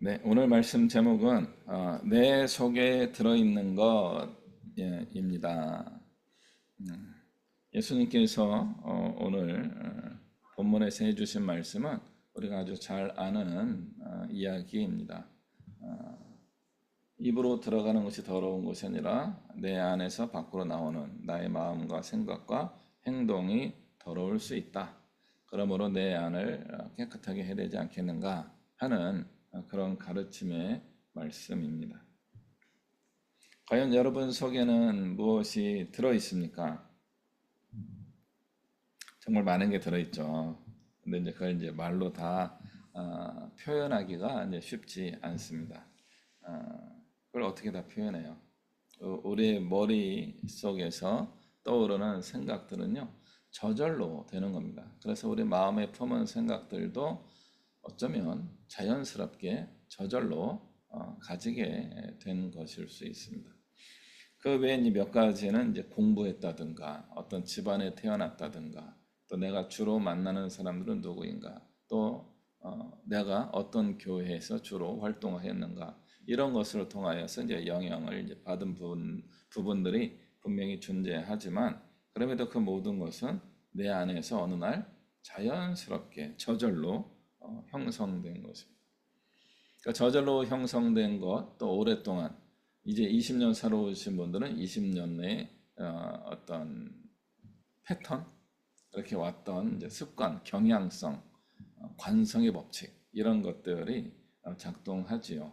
네, 오늘 말씀 제목은 내 속에 들어있는 것입니다. 예수님께서 오늘 본문에서 해주신 말씀은 우리가 아주 잘 아는 이야기입니다. 입으로 들어가는 것이 더러운 것이 아니라 내 안에서 밖으로 나오는 나의 마음과 생각과 행동이 더러울 수 있다. 그러므로 내 안을 깨끗하게 해야 되지 않겠는가 하는 그런 가르침의 말씀입니다. 과연 여러분 속에는 무엇이 들어 있습니까? 정말 많은 게 들어 있죠. 근데 이제 그걸 이제 말로 다 표현하기가 이제 쉽지 않습니다. 그걸 어떻게 다 표현해요? 우리의 머릿속에서 떠오르는 생각들은요, 저절로 되는 겁니다. 그래서 우리 마음에 품은 생각들도 어쩌면 자연스럽게 저절로 가지게 된 것일 수 있습니다. 그 외에 몇 가지는 이제 공부했다든가, 어떤 집안에 태어났다든가, 또 내가 주로 만나는 사람들은 누구인가, 또 내가 어떤 교회에서 주로 활동하였는가, 이런 것을 통하여서 이제 영향을 이제 받은 부분들이 분명히 존재하지만, 그럼에도 그 모든 것은 내 안에서 어느 날 자연스럽게 저절로 형성된 것입니다. 그러니까 저절로 형성된 것, 또 오랫동안 이제 20년 살아오신 분들은 20년 내에 어떤 패턴, 이렇게 왔던 이제 습관, 경향성, 관성의 법칙, 이런 것들이 작동하지요.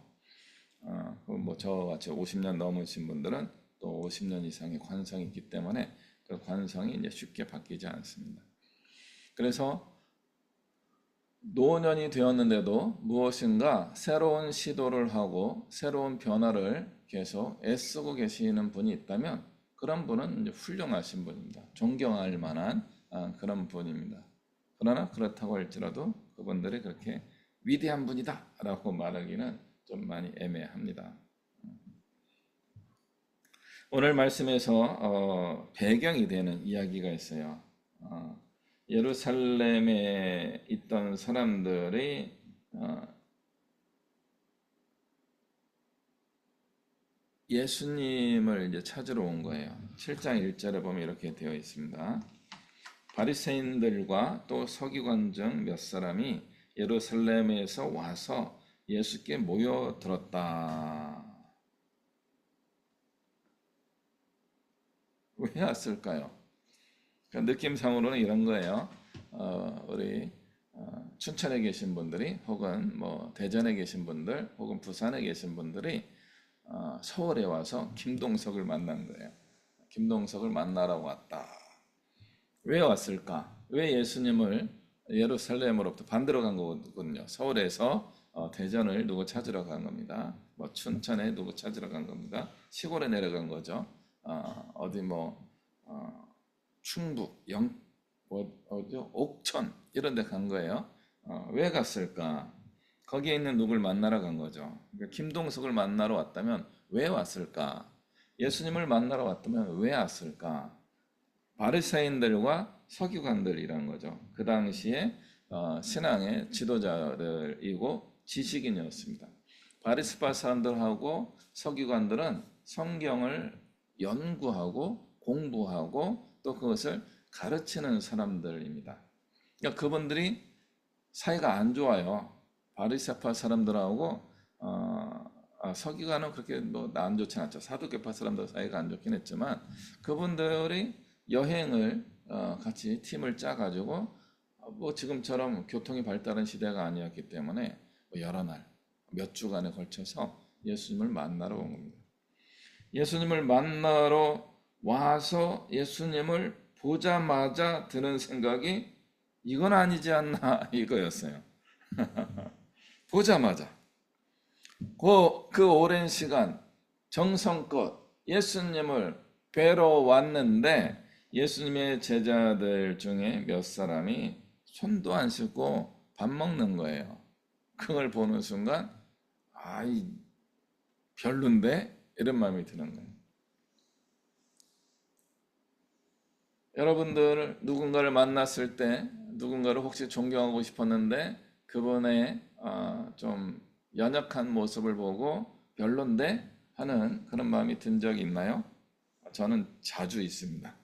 뭐 저같이 50년 넘으신 분들은 또 50년 이상의 관성이 있기 때문에 그 관성이 이제 쉽게 바뀌지 않습니다. 그래서 노년이 되었는데도 무엇인가 새로운 시도를 하고 새로운 변화를 계속 애쓰고 계시는 분이 있다면 그런 분은 이제 훌륭하신 분입니다. 존경할 만한 그런 분입니다. 그러나 그렇다고 할지라도 그분들이 그렇게 위대한 분이다라고 말하기는 좀 많이 애매합니다. 오늘 말씀에서 배경이 되는 이야기가 있어요. 예루살렘에 있던 사람들이 예수님을 이제 찾으러 온 거예요. 7장 1절에 보면 이렇게 되어 있습니다. 바리새인들과 또 서기관 중 몇 사람이 예루살렘에서 와서 예수께 모여들었다. 왜 왔을까요? 그 느낌상으로는 이런 거예요. 우리 춘천에 계신 분들이 혹은 뭐 대전에 계신 분들 혹은 부산에 계신 분들이 서울에 와서 김동석을 만난 거예요. 김동석을 만나러 왔다. 왜 왔을까? 왜 예수님을 예루살렘으로부터 반대로 간 거거든요. 서울에서 대전을 누구 찾으러 간 겁니다. 뭐 춘천에 누구 찾으러 간 겁니다. 시골에 내려간 거죠. 어디 뭐 충북, 어디죠? 옥천 이런 데 간 거예요. 왜 갔을까? 거기에 있는 누굴 만나러 간 거죠. 그러니까 김동석을 만나러 왔다면 왜 왔을까? 예수님을 만나러 왔다면 왜 왔을까? 바리새인들과 서기관들이란 거죠. 그 당시에 신앙의 지도자들이고 지식인이었습니다. 바리새파 사람들하고 서기관들은 성경을 연구하고 공부하고 또 그것을 가르치는 사람들입니다. 그러니까 그분들이 사이가 안 좋아요. 바리새파 사람들하고 서기관은 그렇게 뭐 안 좋진 않죠. 사두개파 사람들 사이가 안 좋긴 했지만 그분들이 여행을 같이 팀을 짜가지고 뭐 지금처럼 교통이 발달한 시대가 아니었기 때문에 뭐 여러 날, 몇 주간에 걸쳐서 예수님을 만나러 온 겁니다. 예수님을 만나러 와서 예수님을 보자마자 드는 생각이 이건 아니지 않나 이거였어요. 보자마자 그 오랜 시간 정성껏 예수님을 뵈러 왔는데 예수님의 제자들 중에 몇 사람이 손도 안 씻고 밥 먹는 거예요. 그걸 보는 순간 아이 별론데 이런 마음이 드는 거예요. 여러분들 누군가를 만났을 때 누군가를 혹시 존경하고 싶었는데 그분의 좀 연약한 모습을 보고 별론데 하는 그런 마음이 든 적이 있나요? 저는 자주 있습니다.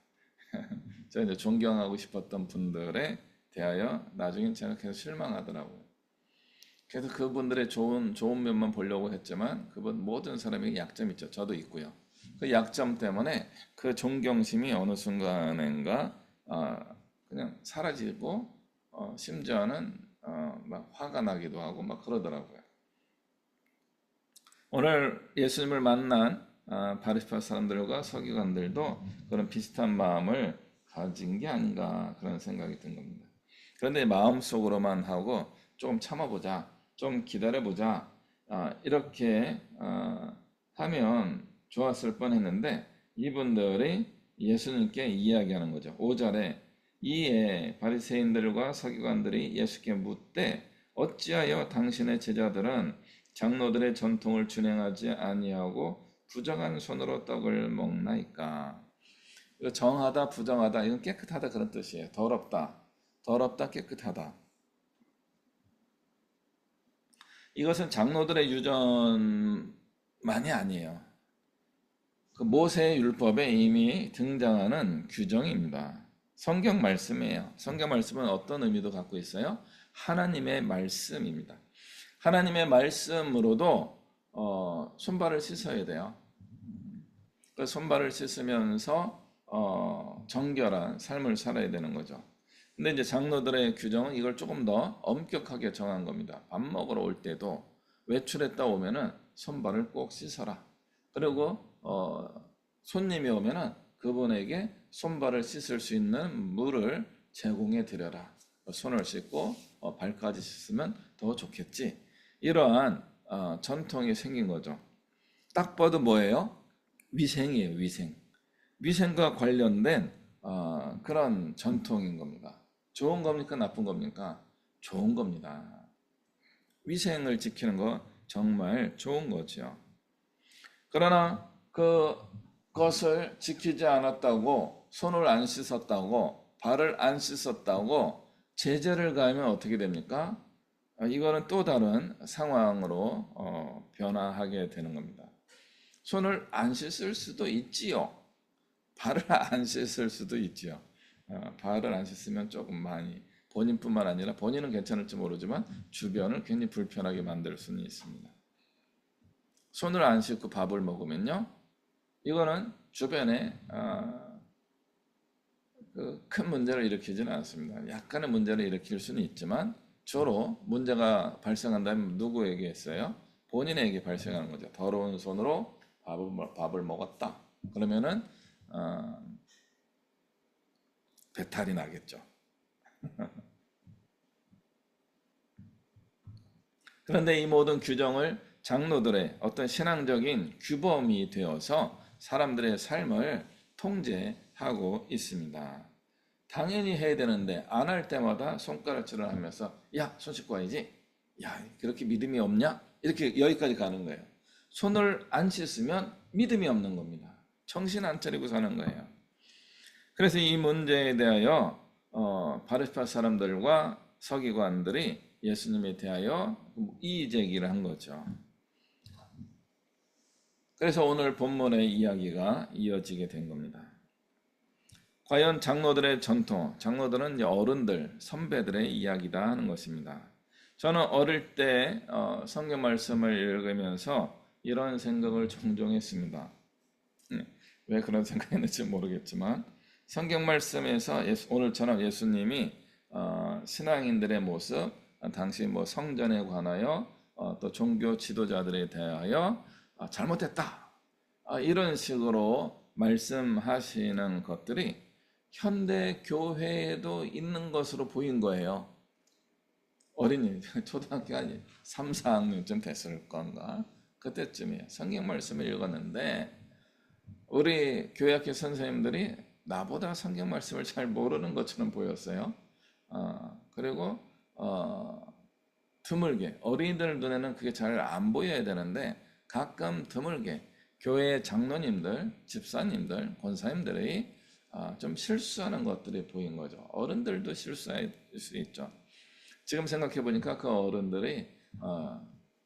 제가 이제 존경하고 싶었던 분들에 대하여 나중에 생각해서 실망하더라고요. 그래서 그분들의 좋은 면만 보려고 했지만 그분 모든 사람이 약점이 있죠. 저도 있고요. 그 약점 때문에 그 존경심이 어느 순간인가 그냥 사라지고 심지어는 막 화가 나기도 하고 막 그러더라고요. 오늘 예수님을 만난 바리새파 사람들과 서기관들도 그런 비슷한 마음을 가진 게 아닌가 그런 생각이 든 겁니다. 그런데 마음속으로만 하고 조금 참아보자, 좀 기다려보자 이렇게 하면 좋았을 뻔했는데 이분들이 예수님께 이야기하는 거죠. 5절에 이에 바리새인들과 서기관들이 예수께 묻되 어찌하여 당신의 제자들은 장로들의 전통을 준행하지 아니하고 부정한 손으로 떡을 먹나이까. 이거 정하다 부정하다 이건 깨끗하다 그런 뜻이에요. 더럽다 깨끗하다. 이것은 장로들의 유전만이 아니에요. 그 모세의 율법에 이미 등장하는 규정입니다. 성경 말씀이에요. 성경 말씀은 어떤 의미도 갖고 있어요? 하나님의 말씀입니다. 하나님의 말씀으로도 손발을 씻어야 돼요. 그 손발을 씻으면서 정결한 삶을 살아야 되는 거죠. 근데 이제 장로들의 규정은 이걸 조금 더 엄격하게 정한 겁니다. 밥 먹으러 올 때도 외출했다 오면은 손발을 꼭 씻어라. 그리고 손님이 오면은 그분에게 손발을 씻을 수 있는 물을 제공해 드려라. 손을 씻고 발까지 씻으면 더 좋겠지. 이러한 전통이 생긴 거죠. 딱 봐도 뭐예요? 위생이에요, 위생. 위생과 관련된 그런 전통인 겁니다. 좋은 겁니까? 나쁜 겁니까? 좋은 겁니다. 위생을 지키는 거 정말 좋은 거죠. 그러나 그것을 지키지 않았다고, 손을 안 씻었다고, 발을 안 씻었다고 제재를 가하면 어떻게 됩니까? 이거는 또 다른 상황으로 변화하게 되는 겁니다. 손을 안 씻을 수도 있지요. 발을 안 씻을 수도 있지요. 발을 안 씻으면 조금 많이 본인뿐만 아니라 본인은 괜찮을지 모르지만 주변을 괜히 불편하게 만들 수는 있습니다. 손을 안 씻고 밥을 먹으면요, 이거는 주변에 큰 문제를 일으키지는 않습니다. 약간의 문제를 일으킬 수는 있지만 주로 문제가 발생한다면 누구에게 했어요? 본인에게 발생하는 거죠. 더러운 손으로 밥을 먹었다. 그러면은 배탈이 나겠죠. 그런데 이 모든 규정을 장로들의 어떤 신앙적인 규범이 되어서 사람들의 삶을 통제하고 있습니다. 당연히 해야 되는데 안 할 때마다 손가락질을 하면서 야, 손 씻고 와야지. 야, 그렇게 믿음이 없냐? 이렇게 여기까지 가는 거예요. 손을 안 씻으면 믿음이 없는 겁니다. 정신 안 차리고 사는 거예요. 그래서 이 문제에 대하여 바리새파 사람들과 서기관들이 예수님에 대하여 이의 제기를 한 거죠. 그래서 오늘 본문의 이야기가 이어지게 된 겁니다. 과연 장로들의 전통, 장로들은 어른들, 선배들의 이야기다 하는 것입니다. 저는 어릴 때 성경 말씀을 읽으면서 이런 생각을 종종 했습니다. 왜 그런 생각했는지 모르겠지만 성경 말씀에서 오늘처럼 예수님이 신앙인들의 모습, 당시 뭐 성전에 관하여 또 종교 지도자들에 대하여 잘못했다 이런 식으로 말씀하시는 것들이 현대 교회에도 있는 것으로 보인 거예요. 어린이 초등학교 아니 3, 4학년쯤 됐을 건가 그때쯤이에요. 성경 말씀을 읽었는데 우리 교회학교 선생님들이 나보다 성경 말씀을 잘 모르는 것처럼 보였어요. 그리고 드물게 어린이들 눈에는 그게 잘 안 보여야 되는데 가끔 드물게 교회 장로님들, 집사님들, 권사님들이 좀 실수하는 것들이 보인 거죠. 어른들도 실수할 수 있죠. 지금 생각해 보니까 그 어른들이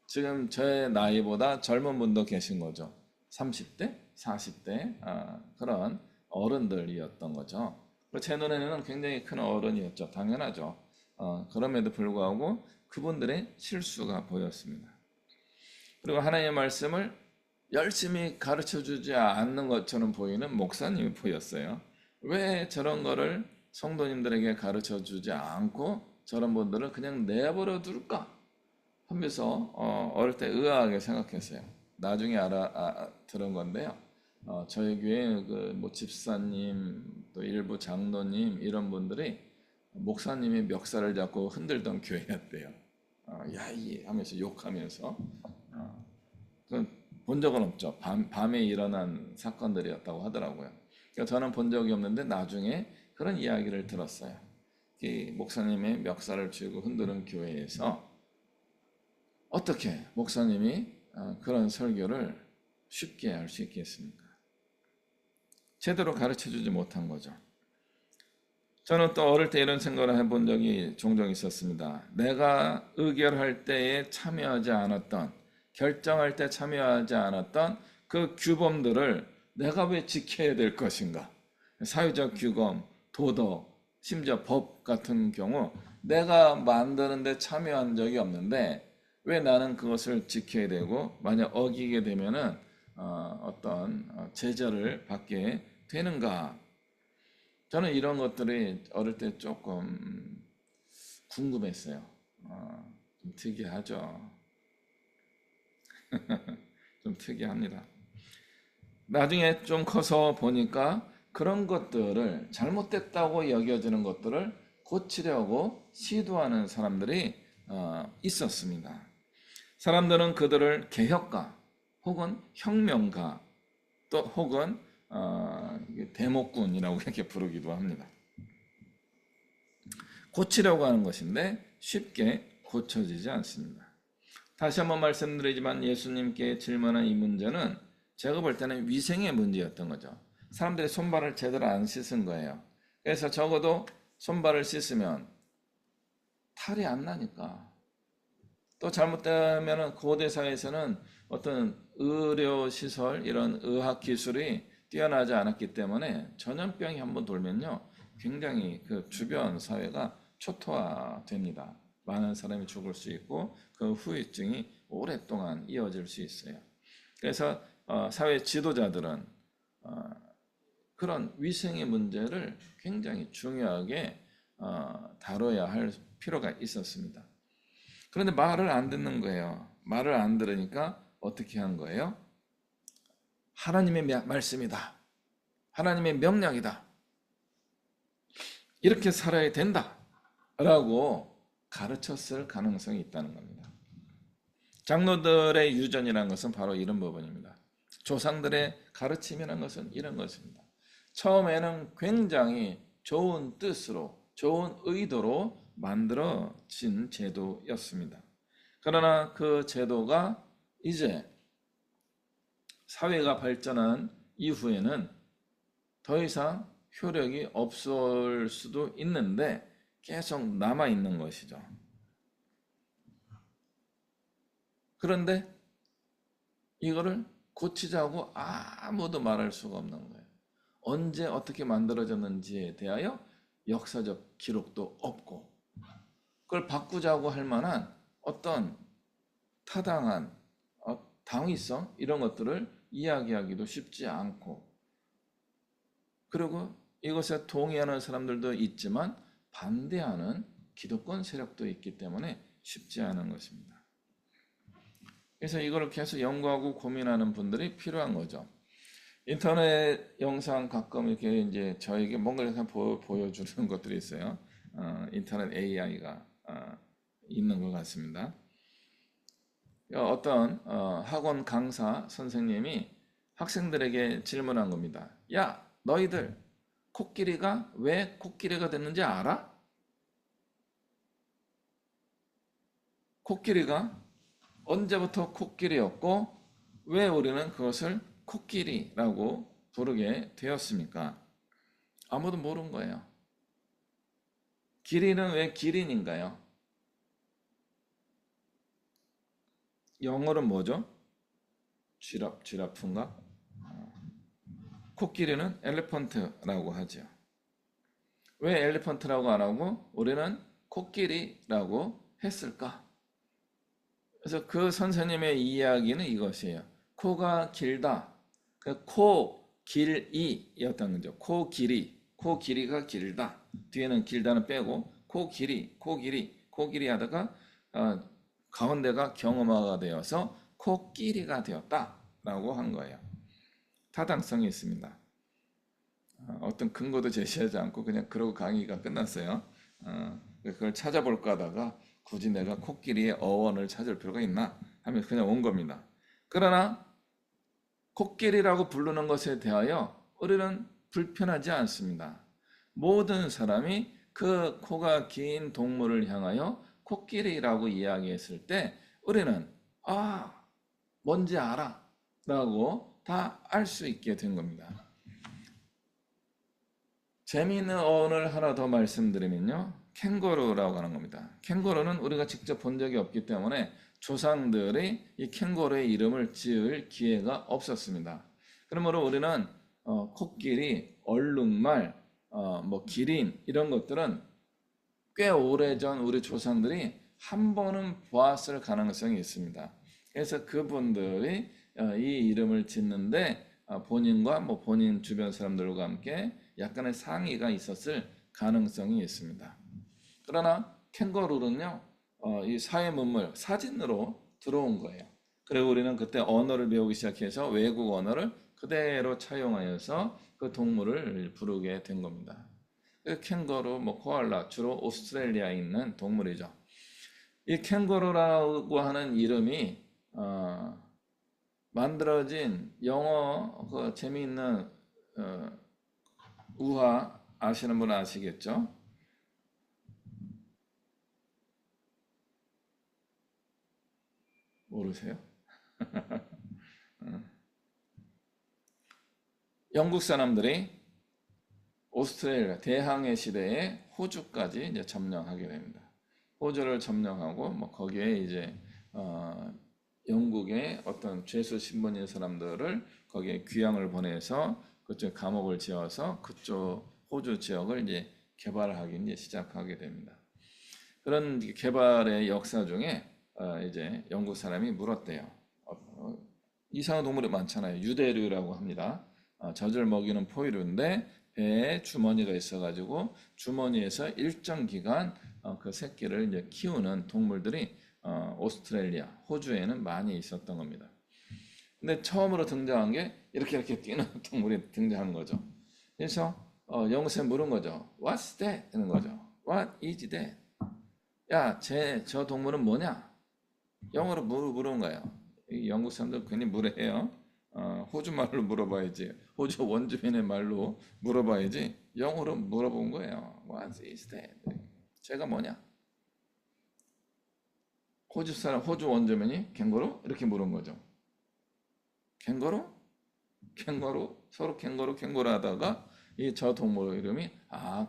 지금 저의 나이보다 젊은 분도 계신 거죠. 30대, 40대 그런 어른들이었던 거죠. 제 눈에는 굉장히 큰 어른이었죠. 당연하죠. 그럼에도 불구하고 그분들의 실수가 보였습니다. 그리고 하나님의 말씀을 열심히 가르쳐 주지 않는 것처럼 보이는 목사님이 보였어요. 왜 저런 거를 성도님들에게 가르쳐 주지 않고 저런 분들은 그냥 내버려 둘까 하면서 어릴 때 의아하게 생각했어요. 나중에 들은 건데요. 저희 교회 그뭐 집사님 또 일부 장로님 이런 분들이 목사님이 멱살을 잡고 흔들던 교회였대요. 야이 하면서 욕하면서 본 적은 없죠. 밤에 일어난 사건들이었다고 하더라고요. 그러니까 저는 본 적이 없는데 나중에 그런 이야기를 들었어요. 이 목사님의 멱살을 쥐고 흔드는 교회에서 어떻게 목사님이 그런 설교를 쉽게 할 수 있겠습니까? 제대로 가르쳐 주지 못한 거죠. 저는 또 어릴 때 이런 생각을 해본 적이 종종 있었습니다. 내가 의결할 때에 참여하지 않았던, 결정할 때 참여하지 않았던 그 규범들을 내가 왜 지켜야 될 것인가? 사회적 규범, 도덕, 심지어 법 같은 경우 내가 만드는데 참여한 적이 없는데 왜 나는 그것을 지켜야 되고 만약 어기게 되면은 어떤 제재를 받게 되는가? 저는 이런 것들이 어릴 때 조금 궁금했어요. 좀 특이하죠. 좀 특이합니다. 나중에 좀 커서 보니까 그런 것들을 잘못됐다고 여겨지는 것들을 고치려고 시도하는 사람들이 있었습니다. 사람들은 그들을 개혁가 혹은 혁명가 또 혹은 대목군이라고 이렇게 부르기도 합니다. 고치려고 하는 것인데 쉽게 고쳐지지 않습니다. 다시 한번 말씀드리지만 예수님께 질문한 이 문제는 제가 볼 때는 위생의 문제였던 거죠. 사람들이 손발을 제대로 안 씻은 거예요. 그래서 적어도 손발을 씻으면 탈이 안 나니까. 또 잘못되면 고대 사회에서는 어떤 의료 시설 이런 의학 기술이 뛰어나지 않았기 때문에 전염병이 한번 돌면요 굉장히 그 주변 사회가 초토화됩니다. 많은 사람이 죽을 수 있고 그 후유증이 오랫동안 이어질 수 있어요. 그래서 사회 지도자들은 그런 위생의 문제를 굉장히 중요하게 다뤄야 할 필요가 있었습니다. 그런데 말을 안 듣는 거예요. 말을 안 들으니까 어떻게 한 거예요? 하나님의 말씀이다. 하나님의 명령이다. 이렇게 살아야 된다. 라고 가르쳤을 가능성이 있다는 겁니다. 장로들의 유전이라는 것은 바로 이런 부분입니다. 조상들의 가르침이라는 것은 이런 것입니다. 처음에는 굉장히 좋은 뜻으로, 좋은 의도로 만들어진 제도였습니다. 그러나 그 제도가 이제 사회가 발전한 이후에는 더 이상 효력이 없을 수도 있는데 계속 남아있는 것이죠. 그런데 이거를 고치자고 아무도 말할 수가 없는 거예요. 언제 어떻게 만들어졌는지에 대하여 역사적 기록도 없고 그걸 바꾸자고 할 만한 어떤 타당한 당위성 이런 것들을 이야기하기도 쉽지 않고 그리고 이것에 동의하는 사람들도 있지만 반대하는 기득권 세력도 있기 때문에 쉽지 않은 것입니다. 그래서 이걸 계속 연구하고 고민하는 분들이 필요한 거죠. 인터넷 영상 가끔 이렇게 이제 저에게 뭔가를 보여주는 것들이 있어요. 인터넷 AI가 있는 것 같습니다. 어떤 학원 강사 선생님이 학생들에게 질문한 겁니다. 야, 너희들 코끼리가 왜 코끼리가 됐는지 알아? 코끼리가 언제부터 코끼리였고 왜 우리는 그것을 코끼리라고 부르게 되었습니까? 아무도 모르는 거예요. 기린은 왜 기린인가요? 영어로는 뭐죠? 쥐라프인가? 코끼리는 엘리펀트라고 하죠. 왜 엘리펀트라고 안 하고 우리는 코끼리라고 했을까? 그래서 그 선생님의 이야기는 이것이에요. 코가 길다. 코 길이였던 거죠. 코 길이. 코 길이가 길다. 뒤에는 길다는 빼고 코 길이 하다가 가운데가 경음화가 되어서 코끼리가 되었다라고 한 거예요. 타당성이 있습니다. 어떤 근거도 제시하지 않고 그냥 그러고 강의가 끝났어요. 그걸 찾아볼까 하다가 굳이 내가 코끼리의 어원을 찾을 필요가 있나 하면서 그냥 온 겁니다. 그러나 코끼리라고 부르는 것에 대하여 우리는 불편하지 않습니다. 모든 사람이 그 코가 긴 동물을 향하여 코끼리라고 이야기했을 때 우리는 뭔지 알아 라고 다 알 수 있게 된 겁니다. 재미있는 어원을 하나 더 말씀드리면요. 캥거루라고 하는 겁니다. 캥거루는 우리가 직접 본 적이 없기 때문에 조상들이 이 캥거루의 이름을 지을 기회가 없었습니다. 그러므로 우리는 코끼리, 얼룩말, 기린 이런 것들은 꽤 오래전 우리 조상들이 한 번은 보았을 가능성이 있습니다. 그래서 그분들이 이 이름을 짓는데 본인과 본인 주변 사람들과 함께 약간의 상의가 있었을 가능성이 있습니다. 그러나 캥거루는요, 이 사회 문물 사진으로 들어온 거예요. 그리고 우리는 그때 언어를 배우기 시작해서 외국 언어를 그대로 차용하여서 그 동물을 부르게 된 겁니다. 캥거루, 코알라 주로 오스트레일리아에 있는 동물이죠. 이 캥거루라고 하는 이름이 만들어진 영어 그 재미있는 우화 아시는 분은 아시겠죠? 모르세요? 영국 사람들이 오스트레일리아 대항해 시대에 호주까지 이제 점령하게 됩니다. 호주를 점령하고 거기에 이제 영국의 어떤 죄수 신분인 사람들을 거기에 귀양을 보내서 그쪽 감옥을 지어서 그쪽 호주 지역을 이제 개발하기 이제 시작하게 됩니다. 그런 개발의 역사 중에 이제 영국 사람이 물었대요. 이상한 동물이 많잖아요. 유대류라고 합니다. 젖을 먹이는 포유류인데 배에 주머니가 있어가지고 주머니에서 일정 기간 그 새끼를 이제 키우는 동물들이 오스트레일리아, 호주에는 많이 있었던 겁니다. 근데 처음으로 등장한 게 이렇게 뛰는 동물이 등장한 거죠. 그래서 영세 물은 거죠. What's that? 하는 거죠. What is that? 야, 저 동물은 뭐냐? 영어로 물은 거예요. 이 영국 사람들 괜히 무례해요. 호주 말로 물어봐야지. 호주 원주민의 말로 물어봐야지. 영어로 물어본 거예요. What is that? 제가 뭐냐? 호주 원주민이 캥거루? 이렇게 물은 거죠. 캥거루? 서로 캥거루 하다가 이 저 동물 이름이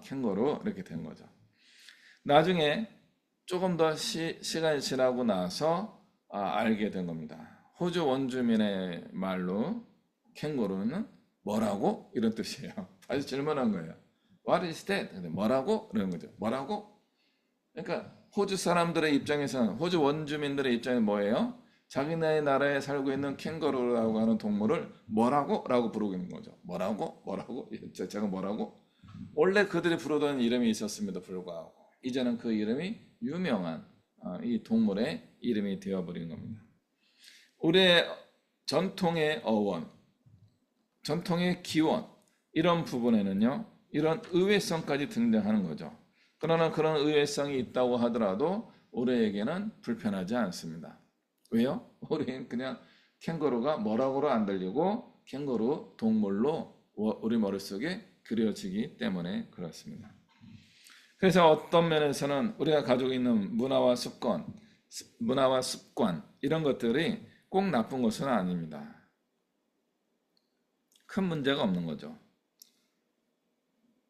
캥거루 이렇게 된 거죠. 나중에 조금 더 시간이 지나고 나서 알게 된 겁니다. 호주 원주민의 말로 캥거루는 뭐라고? 이런 뜻이에요. 다시 질문한 거예요. What is that? 뭐라고? 이런 거죠. 뭐라고? 그러니까 호주 사람들의 입장에서는 호주 원주민들의 입장은 뭐예요? 자기네 나라에 살고 있는 캥거루라고 하는 동물을 뭐라고? 라고 부르고 있는 거죠. 뭐라고? 제가 뭐라고? 원래 그들이 부르던 이름이 있었음에도 불구하고 이제는 그 이름이 유명한 이 동물의 이름이 되어버린 겁니다. 우리의 전통의 어원, 전통의 기원 이런 부분에는요. 이런 의외성까지 등장하는 거죠. 그러나 그런 의외성이 있다고 하더라도 우리에게는 불편하지 않습니다. 왜요? 우리는 그냥 캥거루가 뭐라고로 안 들리고 캥거루 동물로 우리 머릿속에 그려지기 때문에 그렇습니다. 그래서 어떤 면에서는 우리가 가지고 있는 문화와 습관 이런 것들이 꼭 나쁜 것은 아닙니다. 큰 문제가 없는 거죠.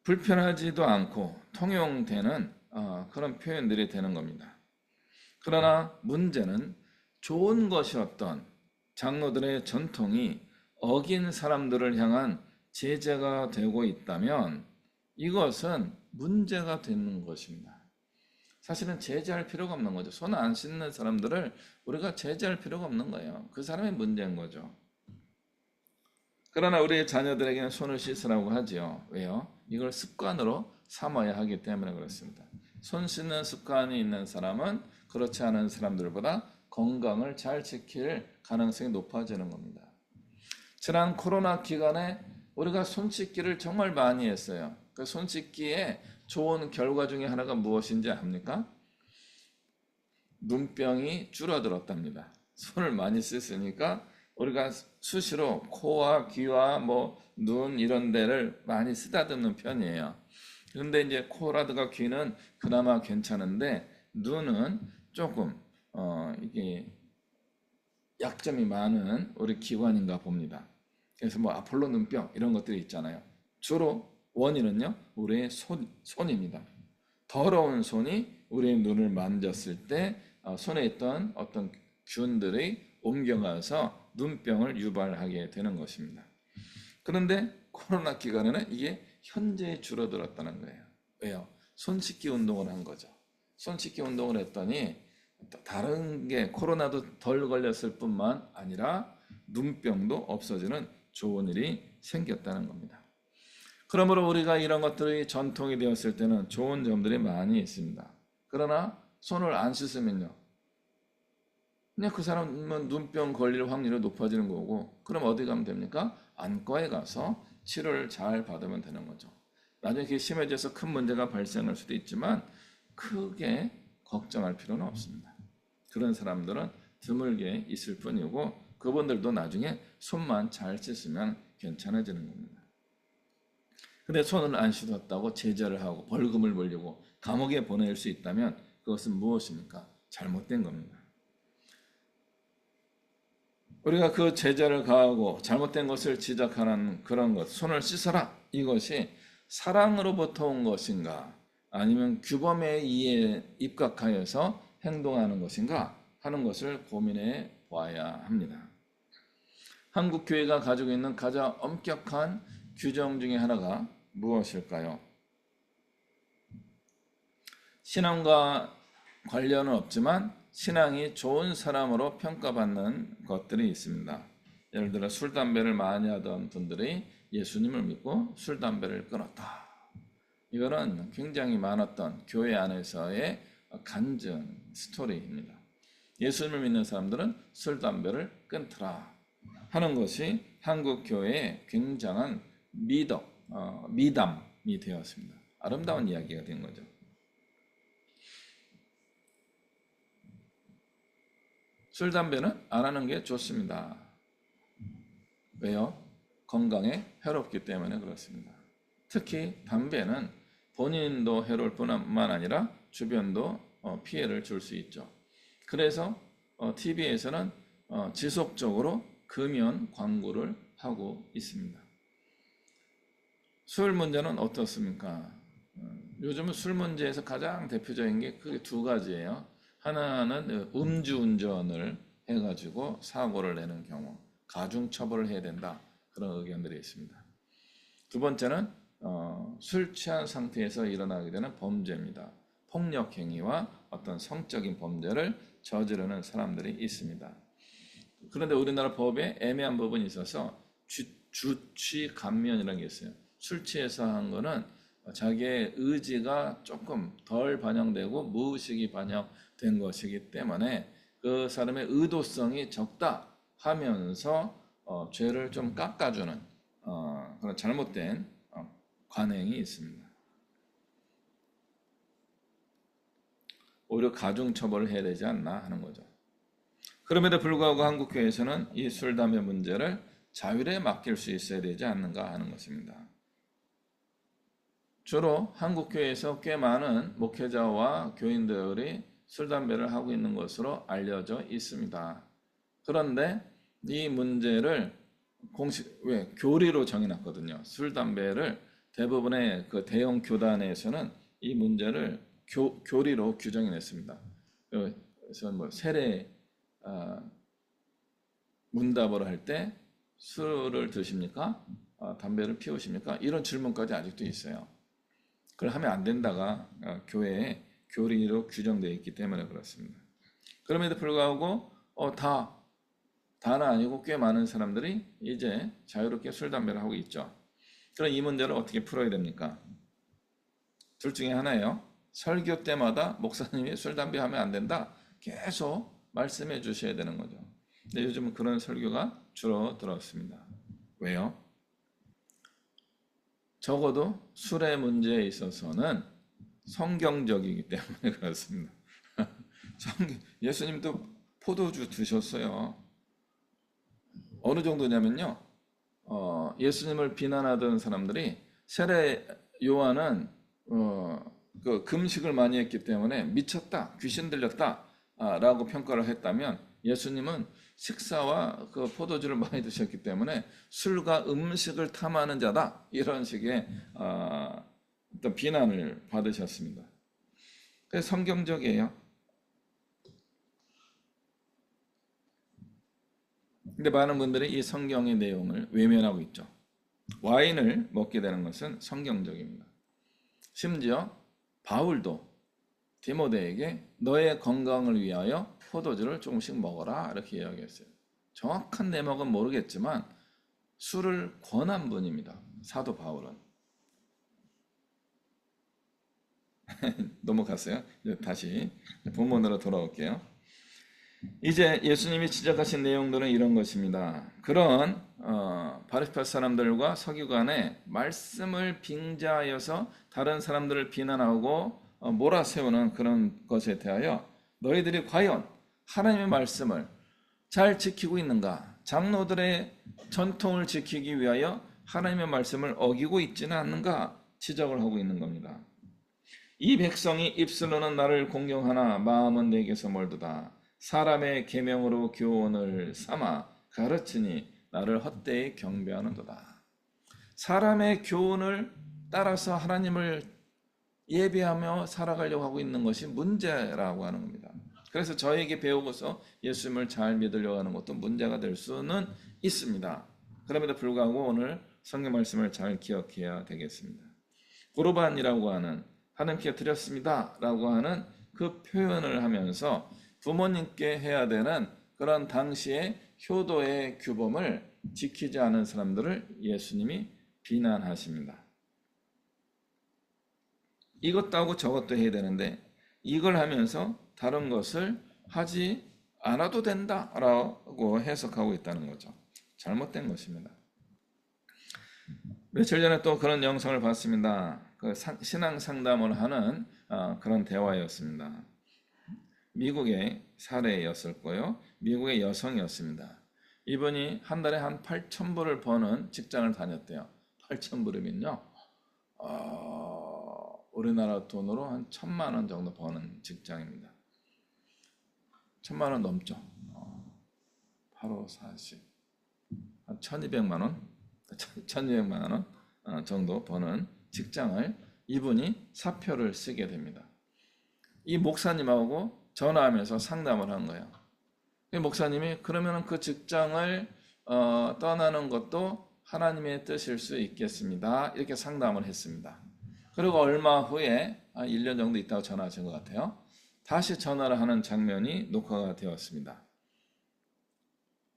불편하지도 않고 통용되는 그런 표현들이 되는 겁니다. 그러나 문제는 좋은 것이었던 장로들의 전통이 어긴 사람들을 향한 제재가 되고 있다면 이것은 문제가 되는 것입니다. 사실은 제재할 필요가 없는 거죠. 손 안 씻는 사람들을 우리가 제재할 필요가 없는 거예요. 그 사람의 문제인 거죠. 그러나 우리 자녀들에게는 손을 씻으라고 하지요. 왜요? 이걸 습관으로 삼아야 하기 때문에 그렇습니다. 손 씻는 습관이 있는 사람은 그렇지 않은 사람들보다 건강을 잘 지킬 가능성이 높아지는 겁니다. 지난 코로나 기간에 우리가 손 씻기를 정말 많이 했어요. 그 손 씻기에 좋은 결과 중에 하나가 무엇인지 압니까? 눈병이 줄어들었답니다. 손을 많이 씻으니까 우리가 수시로 코와 귀와 눈 이런 데를 많이 쓰다듬는 편이에요. 그런데 이제 코라든가 귀는 그나마 괜찮은데 눈은 조금 이게 약점이 많은 우리 기관인가 봅니다. 그래서 아폴로 눈병 이런 것들이 있잖아요. 주로 원인은요, 우리의 손입니다. 더러운 손이 우리의 눈을 만졌을 때 손에 있던 어떤 균들이 옮겨가서 눈병을 유발하게 되는 것입니다. 그런데 코로나 기간에는 이게 현저히 줄어들었다는 거예요. 왜요? 손 씻기 운동을 한 거죠. 손 씻기 운동을 했더니 다른 게 코로나도 덜 걸렸을 뿐만 아니라 눈병도 없어지는 좋은 일이 생겼다는 겁니다. 그러므로 우리가 이런 것들이 전통이 되었을 때는 좋은 점들이 많이 있습니다. 그러나 손을 안 씻으면요, 그냥 그 사람은 눈병 걸릴 확률이 높아지는 거고, 그럼 어디 가면 됩니까? 안과에 가서 치료를 잘 받으면 되는 거죠. 나중에 그게 심해져서 큰 문제가 발생할 수도 있지만 크게 걱정할 필요는 없습니다. 그런 사람들은 드물게 있을 뿐이고 그분들도 나중에 손만 잘 씻으면 괜찮아지는 겁니다. 근데 손을 안 씻었다고 제재를 하고 벌금을 물리고 감옥에 보낼 수 있다면 그것은 무엇입니까? 잘못된 겁니다. 우리가 그 제재를 가하고 잘못된 것을 지적하는 그런 것, 손을 씻어라, 이것이 사랑으로부터 온 것인가 아니면 규범에 의해 입각하여서 행동하는 것인가 하는 것을 고민해 봐야 합니다. 한국 교회가 가지고 있는 가장 엄격한 규정 중에 하나가 무엇일까요? 신앙과 관련은 없지만 신앙이 좋은 사람으로 평가받는 것들이 있습니다. 예를 들어 술, 담배를 많이 하던 분들이 예수님을 믿고 술, 담배를 끊었다. 이거는 굉장히 많았던 교회 안에서의 간증 스토리입니다. 예수님을 믿는 사람들은 술, 담배를 끊더라 하는 것이 한국 교회의 굉장한 미담이 되었습니다. 아름다운 이야기가 된 거죠. 술, 담배는 안 하는 게 좋습니다. 왜요? 건강에 해롭기 때문에 그렇습니다. 특히 담배는 본인도 해로울 뿐만 아니라 주변도 피해를 줄 수 있죠. 그래서 TV에서는 지속적으로 금연 광고를 하고 있습니다. 술 문제는 어떻습니까? 요즘은 술 문제에서 가장 대표적인 게 크게 두 가지예요. 하나는 음주운전을 해가지고 사고를 내는 경우 가중처벌을 해야 된다, 그런 의견들이 있습니다. 두 번째는 술 취한 상태에서 일어나게 되는 범죄입니다. 폭력행위와 어떤 성적인 범죄를 저지르는 사람들이 있습니다. 그런데 우리나라 법에 애매한 부분이 있어서 주취감면이라는 게 있어요. 술 취해서 한 거는 자기의 의지가 조금 덜 반영되고 무의식이 반영된 것이기 때문에 그 사람의 의도성이 적다 하면서 죄를 좀 깎아주는 그런 잘못된 관행이 있습니다. 오히려 가중처벌을 해야 되지 않나 하는 거죠. 그럼에도 불구하고 한국교회에서는 이 술, 담배 문제를 자율에 맡길 수 있어야 되지 않는가 하는 것입니다. 주로 한국교회에서 꽤 많은 목회자와 교인들이 술, 담배를 하고 있는 것으로 알려져 있습니다. 그런데 이 문제를 교리로 정해놨거든요. 술, 담배를 대부분의 그 대형 교단에서는 이 문제를 교리로 규정해냈습니다. 그래서 세례 문답을 할 때 술을 드십니까? 담배를 피우십니까? 이런 질문까지 아직도 있어요. 그걸 하면 안 된다가 교회에 교리로 규정되어 있기 때문에 그렇습니다. 그럼에도 불구하고 다는 아니고 꽤 많은 사람들이 이제 자유롭게 술, 담배를 하고 있죠. 그럼 이 문제를 어떻게 풀어야 됩니까? 둘 중에 하나예요. 설교 때마다 목사님이 술, 담배 하면 안 된다. 계속 말씀해 주셔야 되는 거죠. 근데 요즘은 그런 설교가 줄어들었습니다. 왜요? 적어도 술의 문제에 있어서는 성경적이기 때문에 그렇습니다. 예수님도 포도주 드셨어요. 어느 정도냐면요. 예수님을 비난하던 사람들이 세례 요한은 그 금식을 많이 했기 때문에 미쳤다, 귀신 들렸다 라고 평가를 했다면 예수님은 식사와 그 포도주를 많이 드셨기 때문에 술과 음식을 탐하는 자다 이런 식의 어떤 비난을 받으셨습니다. 그래서 성경적이에요. 근데 많은 분들이 이 성경의 내용을 외면하고 있죠. 와인을 먹게 되는 것은 성경적입니다. 심지어 바울도 디모데에게 너의 건강을 위하여 포도주를 조금씩 먹어라 이렇게 이야기했어요. 정확한 내막은 모르겠지만 술을 권한 분입니다. 사도 바울은. 넘어갔어요. 이제 다시 본문으로 돌아올게요. 이제 예수님이 지적하신 내용들은 이런 것입니다. 그런 바리새파 사람들과 서기관의 말씀을 빙자하여서 다른 사람들을 비난하고 몰아세우는 그런 것에 대하여 너희들이 과연 하나님의 말씀을 잘 지키고 있는가? 장로들의 전통을 지키기 위하여 하나님의 말씀을 어기고 있지는 않는가? 지적을 하고 있는 겁니다. 이 백성이 입술로는 나를 공경하나 마음은 내게서 멀도다. 사람의 계명으로 교훈을 삼아 가르치니 나를 헛되이 경배하는도다. 사람의 교훈을 따라서 하나님을 예배하며 살아가려고 하고 있는 것이 문제라고 하는 겁니다. 그래서 저에게 배우고서 예수님을 잘 믿으려고 하는 것도 문제가 될 수는 있습니다. 그럼에도 불구하고 오늘 성경 말씀을 잘 기억해야 되겠습니다. 고르반이라고 하는 하나님께 드렸습니다 라고 하는 그 표현을 하면서 부모님께 해야 되는 그런 당시의 효도의 규범을 지키지 않은 사람들을 예수님이 비난하십니다. 이것도 하고 저것도 해야 되는데 이걸 하면서 다른 것을 하지 않아도 된다라고 해석하고 있다는 거죠. 잘못된 것입니다. 며칠 전에 또 그런 영상을 봤습니다. 그 신앙 상담을 하는 그런 대화였습니다. 미국의 사례였을 거요. 미국의 여성이었습니다. 이분이 한 달에 한 8,000불을 버는 직장을 다녔대요. 8,000불이면요. 우리나라 돈으로 한 1,000만 원 정도 버는 직장입니다. 1,000만 원 넘죠. 8, 5, 40. 한 1,200만 원? 1,200만 원 정도 버는 직장을 이분이 사표를 쓰게 됩니다. 이 목사님하고 전화하면서 상담을 한 거예요. 목사님이 그러면 그 직장을 떠나는 것도 하나님의 뜻일 수 있겠습니다. 이렇게 상담을 했습니다. 그리고 얼마 후에 한 1년 정도 있다가 전화하신 것 같아요. 다시 전화를 하는 장면이 녹화가 되었습니다.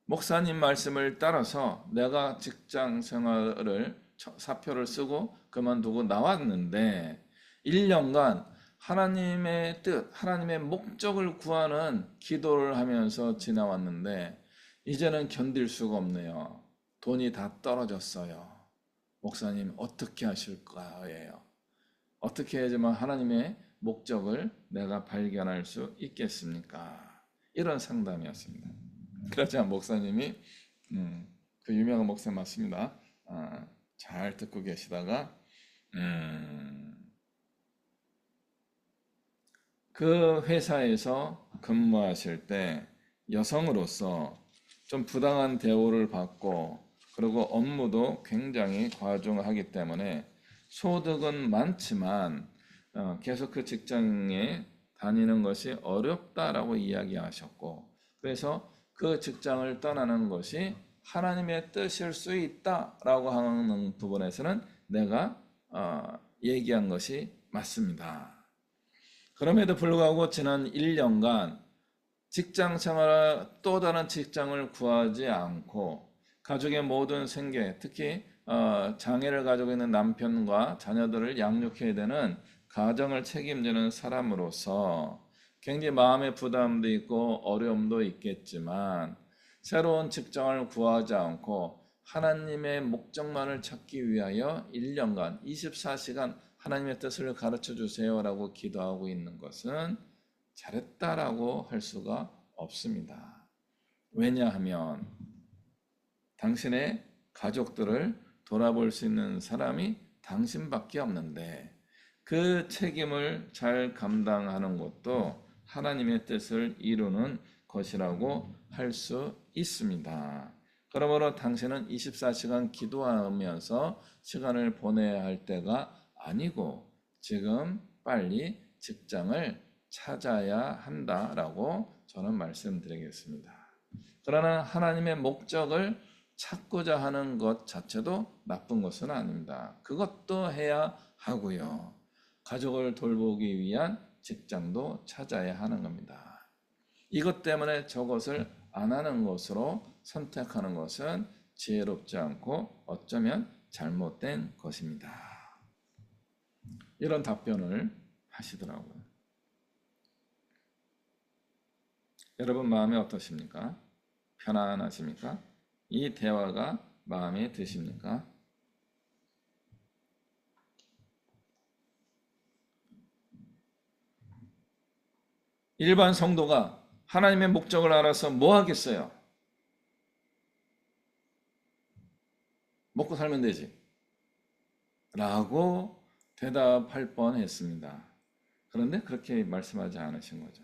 목사님 말씀을 따라서 내가 직장 생활을 사표를 쓰고 그만두고 나왔는데 1년간 하나님의 뜻, 하나님의 목적을 구하는 기도를 하면서 지나왔는데 이제는 견딜 수가 없네요. 돈이 다 떨어졌어요. 목사님 어떻게 하실 거예요? 어떻게 해야지만 하나님의 목적을 내가 발견할 수 있겠습니까? 이런 상담이었습니다. 그러자 목사님이 그 유명한 목사 맞습니다. 잘 듣고 계시다가 그 회사에서 근무하실 때 여성으로서 좀 부당한 대우를 받고 그리고 업무도 굉장히 과중하기 때문에 소득은 많지만 계속 그 직장에 다니는 것이 어렵다라고 이야기하셨고 그래서 그 직장을 떠나는 것이 하나님의 뜻일 수 있다라고 하는 부분에서는 내가 얘기한 것이 맞습니다. 그럼에도 불구하고 지난 1년간 직장 생활 또 다른 직장을 구하지 않고 가족의 모든 생계, 특히 장애를 가지고 있는 남편과 자녀들을 양육해야 되는 가정을 책임지는 사람으로서 굉장히 마음의 부담도 있고 어려움도 있겠지만 새로운 직장을 구하지 않고 하나님의 목적만을 찾기 위하여 1년간 24시간 하나님의 뜻을 가르쳐 주세요라고 기도하고 있는 것은 잘했다라고 할 수가 없습니다. 왜냐하면 당신의 가족들을 돌아볼 수 있는 사람이 당신밖에 없는데 그 책임을 잘 감당하는 것도 하나님의 뜻을 이루는 것이라고 할 수 있습니다. 그러므로 당신은 24시간 기도하면서 시간을 보내야 할 때가 아니고 지금 빨리 직장을 찾아야 한다라고 저는 말씀드리겠습니다. 그러나 하나님의 목적을 찾고자 하는 것 자체도 나쁜 것은 아닙니다. 그것도 해야 하고요. 가족을 돌보기 위한 직장도 찾아야 하는 겁니다. 이것 때문에 저것을 안 하는 것으로 선택하는 것은 지혜롭지 않고 어쩌면 잘못된 것입니다. 이런 답변을 하시더라고요. 여러분 마음이 어떠십니까? 편안하십니까? 이 대화가 마음에 드십니까? 일반 성도가 하나님의 목적을 알아서 뭐 하겠어요? 먹고 살면 되지. 라고 대답할 뻔했습니다. 그런데 그렇게 말씀하지 않으신 거죠.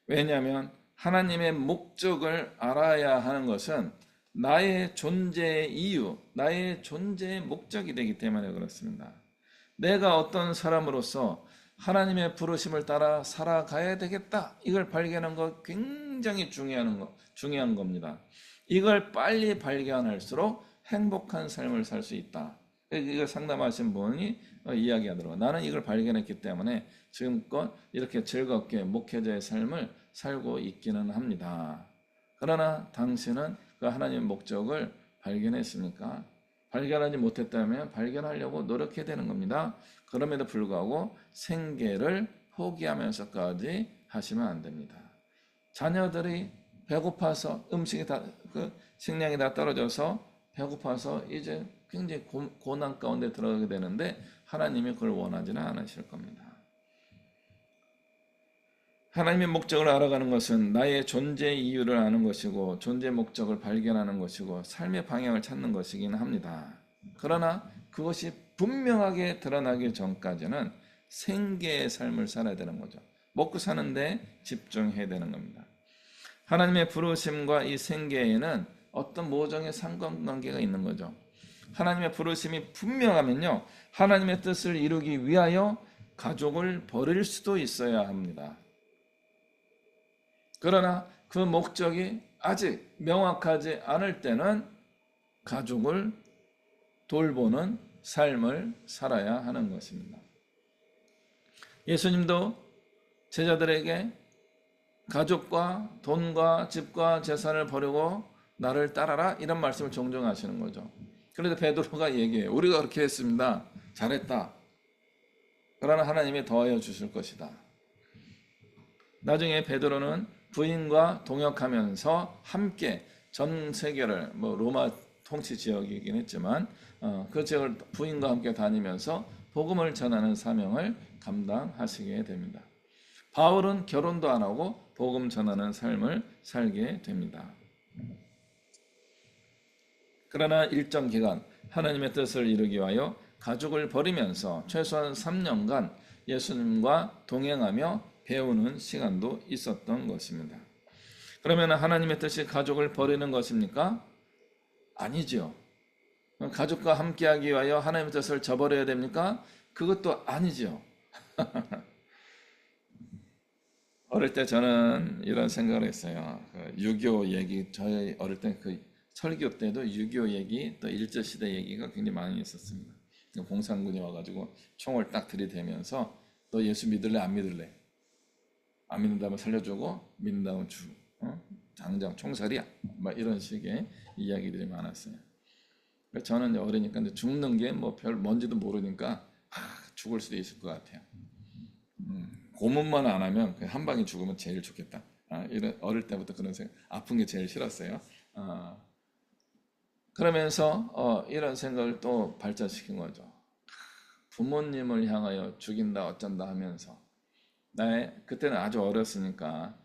왜냐하면 하나님의 목적을 알아야 하는 것은 나의 존재의 이유, 나의 존재의 목적이 되기 때문에 그렇습니다. 내가 어떤 사람으로서 하나님의 부르심을 따라 살아가야 되겠다. 이걸 발견하는 거 굉장히 중요한 겁니다. 이걸 빨리 발견할수록 행복한 삶을 살 수 있다. 이걸 상담하신 분이 이야기하더라고요. 나는 이걸 발견했기 때문에 지금껏 이렇게 즐겁게 목회자의 삶을 살고 있기는 합니다. 그러나 당신은 그 하나님의 목적을 발견했습니까? 발견하지 못했다면 발견하려고 노력해야 되는 겁니다. 그럼에도 불구하고 생계를 포기하면서까지 하시면 안 됩니다. 자녀들이 배고파서 식량이 다 떨어져서 배고파서 이제 굉장히 고난 가운데 들어가게 되는데 하나님이 그걸 원하지는 않으실 겁니다. 하나님의 목적을 알아가는 것은 나의 존재의 이유를 아는 것이고 존재의 목적을 발견하는 것이고 삶의 방향을 찾는 것이긴 합니다. 그러나 그것이 분명하게 드러나기 전까지는 생계의 삶을 살아야 되는 거죠. 먹고 사는데 집중해야 되는 겁니다. 하나님의 부르심과 이 생계에는 어떤 모종의 상관관계가 있는 거죠. 하나님의 부르심이 분명하면요, 하나님의 뜻을 이루기 위하여 가족을 버릴 수도 있어야 합니다. 그러나 그 목적이 아직 명확하지 않을 때는 가족을 돌보는 삶을 살아야 하는 것입니다. 예수님도 제자들에게 가족과 돈과 집과 재산을 버리고 나를 따라라 이런 말씀을 종종 하시는 거죠. 그래서 베드로가 얘기해요. 우리가 그렇게 했습니다. 잘했다. 그러나 하나님이 더하여 주실 것이다. 나중에 베드로는 부인과 동역하면서 함께 전 세계를 로마 통치 지역이긴 했지만 그 지역을 부인과 함께 다니면서 복음을 전하는 사명을 감당하시게 됩니다. 바울은 결혼도 안 하고 복음 전하는 삶을 살게 됩니다. 그러나 일정 기간 하나님의 뜻을 이루기 위하여 가족을 버리면서 최소한 3년간 예수님과 동행하며 배우는 시간도 있었던 것입니다. 그러면 하나님의 뜻이 가족을 버리는 것입니까? 아니죠. 가족과 함께하기 위하여 하나님의 뜻을 저버려야 됩니까? 그것도 아니죠. 어릴 때 저는 이런 생각을 했어요. 그 6.25 얘기, 저희 어릴 때 그 설교 때도 6.25 얘기, 또 일제시대 얘기가 굉장히 많이 있었습니다. 공산군이 와가지고 총을 딱 들이대면서 너 예수 믿을래 안 믿을래? 안 믿는다면 살려주고 믿는다면 당장 총살이야. 막 이런 식의 이야기들이 많았어요. 저는 어리니까 죽는 게 뭐 별 뭔지도 모르니까 죽을 수도 있을 것 같아요. 고문만 안 하면 한 방에 죽으면 제일 좋겠다. 이런 어릴 때부터 그런 생각, 아픈 게 제일 싫었어요. 그러면서 이런 생각을 또 발전시킨 거죠. 부모님을 향하여 죽인다 어쩐다 하면서 그때는 아주 어렸으니까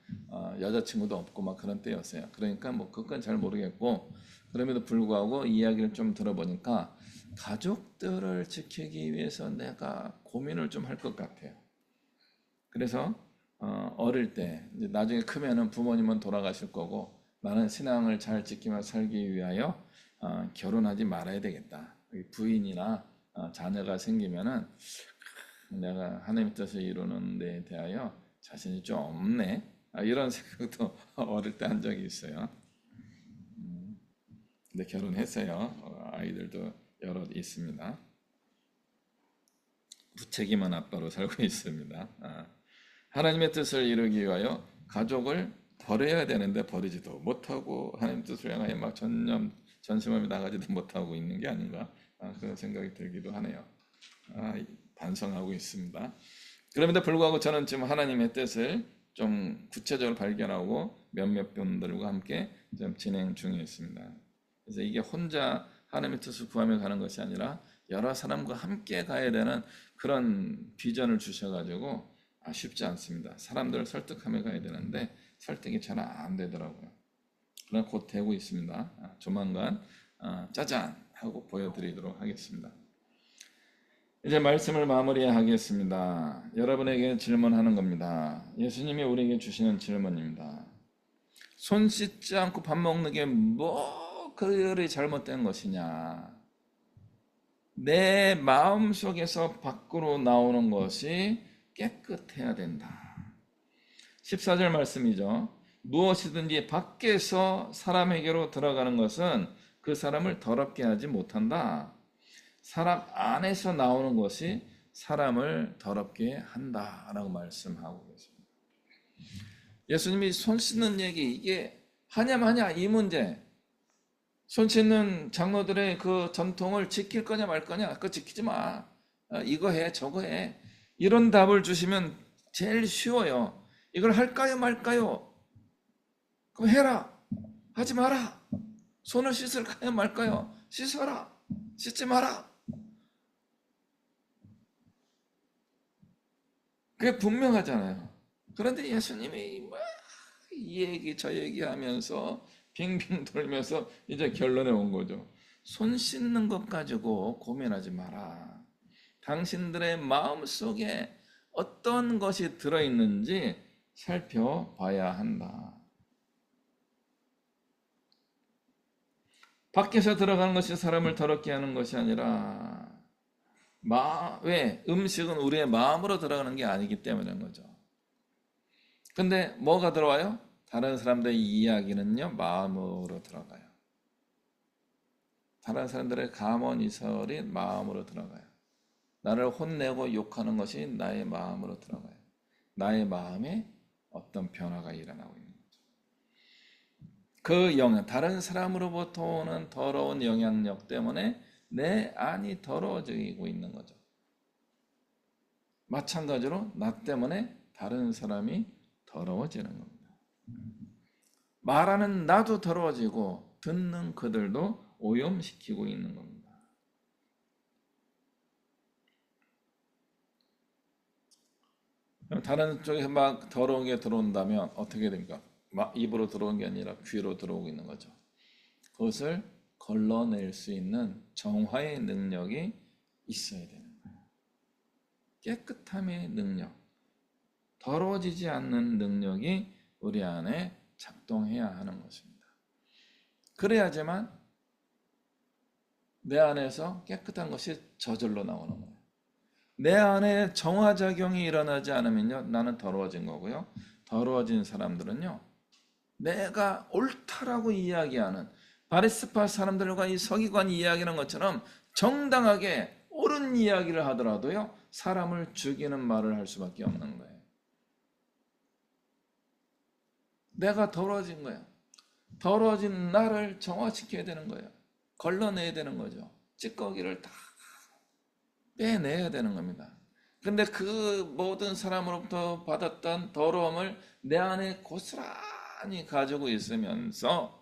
여자친구도 없고 막 그런 때였어요. 그러니까 뭐 그건 잘 모르겠고 그럼에도 불구하고 이야기를 좀 들어보니까 가족들을 지키기 위해서 내가 고민을 좀 할 것 같아요. 그래서 어릴 때 이제 나중에 크면은 부모님은 돌아가실 거고 나는 신앙을 잘 지키며 살기 위하여 결혼하지 말아야 되겠다. 부인이나 자녀가 생기면은 내가 하나님의 뜻을 이루는 데 대하여 자신이 좀 없네. 이런 생각도 어릴 때 한 적이 있어요. 근데 결혼했어요. 아이들도 여럿 있습니다. 무책임한 아빠로 살고 있습니다. 하나님의 뜻을 이루기 위하여 가족을 버려야 되는데 버리지도 못하고 하나님 뜻을 향하여 막 전심하며 나가지도 못하고 있는 게 아닌가 그런 생각이 들기도 하네요. 반성하고 있습니다. 그럼에도 불구하고 저는 지금 하나님의 뜻을 좀 구체적으로 발견하고 몇몇 분들과 함께 좀 진행 중에 있습니다. 그래서 이게 혼자 하나님의 뜻을 구하며 가는 것이 아니라 여러 사람과 함께 가야 되는 그런 비전을 주셔가지고 쉽지 않습니다. 사람들을 설득하며 가야 되는데 설득이 잘 안 되더라고요. 그러나 곧 되고 있습니다. 조만간 짜잔 하고 보여드리도록 하겠습니다. 이제 말씀을 마무리하겠습니다. 여러분에게 질문하는 겁니다. 예수님이 우리에게 주시는 질문입니다. 손 씻지 않고 밥 먹는 게 뭐 그리 잘못된 것이냐? 내 마음 속에서 밖으로 나오는 것이 깨끗해야 된다. 14절 말씀이죠. 무엇이든지 밖에서 사람에게로 들어가는 것은 그 사람을 더럽게 하지 못한다. 사람 안에서 나오는 것이 사람을 더럽게 한다라고 말씀하고 계십니다. 예수님이 손 씻는 얘기 이게 하냐 이 문제. 손 씻는 장로들의 그 전통을 지킬 거냐 말 거냐 그거 지키지 마. 이거 해 저거 해. 이런 답을 주시면 제일 쉬워요. 이걸 할까요 말까요? 그럼 해라. 하지 마라. 손을 씻을까요 말까요? 씻어라. 씻지 마라. 그게 분명하잖아요. 그런데 예수님이 막 이 얘기 저 얘기 하면서 빙빙 돌면서 이제 결론에 온 거죠. 손 씻는 것 가지고 고민하지 마라. 당신들의 마음 속에 어떤 것이 들어있는지 살펴봐야 한다. 밖에서 들어가는 것이 사람을 더럽게 하는 것이 아니라 왜? 음식은 우리의 마음으로 들어가는 게 아니기 때문인 거죠. 근데 뭐가 들어와요? 다른 사람들의 이야기는요, 마음으로 들어가요. 다른 사람들의 감언이설이 마음으로 들어가요. 나를 혼내고 욕하는 것이 나의 마음으로 들어가요. 나의 마음에 어떤 변화가 일어나고 있는 거죠. 그 영향, 다른 사람으로부터 오는 더러운 영향력 때문에 내 안이 더러워지고 있는 거죠. 마찬가지로 나 때문에 다른 사람이 더러워지는 겁니다. 말하는 나도 더러워지고 듣는 그들도 오염시키고 있는 겁니다. 다른 쪽에서 막 더러운 게 들어온다면 어떻게 됩니까? 막 입으로 들어온 게 아니라 귀로 들어오고 있는 거죠. 그것을 걸러낼 수 있는 정화의 능력이 있어야 되는 거예요. 깨끗함의 능력, 더러워지지 않는 능력이 우리 안에 작동해야 하는 것입니다. 그래야지만 내 안에서 깨끗한 것이 저절로 나오는 거예요. 내 안에 정화작용이 일어나지 않으면요, 나는 더러워진 거고요. 더러워진 사람들은요, 내가 옳다라고 이야기하는 바리새파 사람들과 이 서기관이 이야기하는 것처럼 정당하게 옳은 이야기를 하더라도요, 사람을 죽이는 말을 할 수밖에 없는 거예요. 내가 더러워진 거예요. 더러워진 나를 정화시켜야 되는 거예요. 걸러내야 되는 거죠. 찌꺼기를 다 빼내야 되는 겁니다. 근데 그 모든 사람으로부터 받았던 더러움을 내 안에 고스란히 가지고 있으면서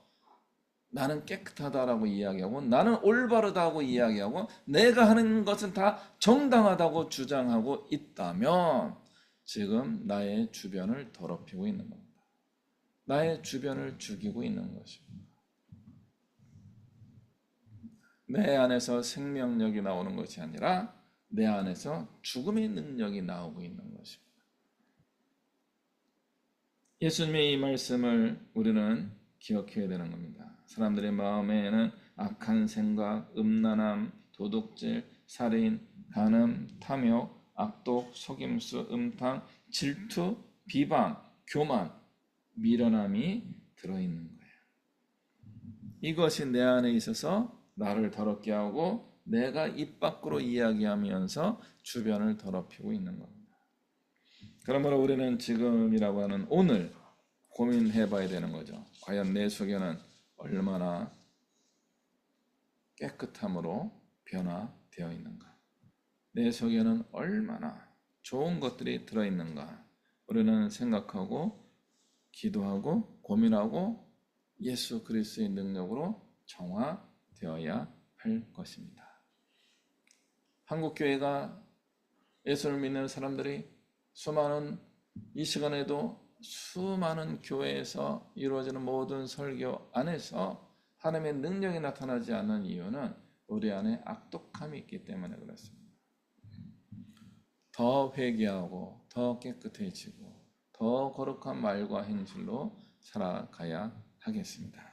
나는 깨끗하다라고 이야기하고 나는 올바르다고 이야기하고 내가 하는 것은 다 정당하다고 주장하고 있다면 지금 나의 주변을 더럽히고 있는 겁니다. 나의 주변을 죽이고 있는 것입니다. 내 안에서 생명력이 나오는 것이 아니라 내 안에서 죽음의 능력이 나오고 있는 것입니다. 예수님의 이 말씀을 우리는 기억해야 되는 겁니다. 사람들의 마음에는 악한 생각, 음란함, 도둑질, 살인, 간음, 탐욕, 악독, 속임수, 음탕, 질투, 비방, 교만, 미련함이 들어있는 거예요. 이것이 내 안에 있어서 나를 더럽게 하고 내가 입 밖으로 이야기하면서 주변을 더럽히고 있는 겁니다. 그러므로 우리는 지금이라고 하는 오늘 고민해 봐야 되는 거죠. 과연 내 속에는 얼마나 깨끗함으로 변화되어 있는가? 내 속에는 얼마나 좋은 것들이 들어있는가? 우리는 생각하고 기도하고 고민하고 예수 그리스도의 능력으로 정화되어야 할 것입니다. 한국교회가 예수를 믿는 사람들이 수많은 이 시간에도 수많은 교회에서 이루어지는 모든 설교 안에서 하나님의 능력이 나타나지 않는 이유는 우리 안에 악독함이 있기 때문에 그렇습니다. 더 회개하고 더 깨끗해지고 더 거룩한 말과 행실로 살아가야 하겠습니다.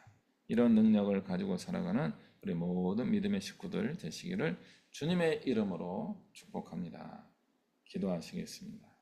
이런 능력을 가지고 살아가는 우리 모든 믿음의 식구들 되시기를 주님의 이름으로 축복합니다. 기도하시겠습니다.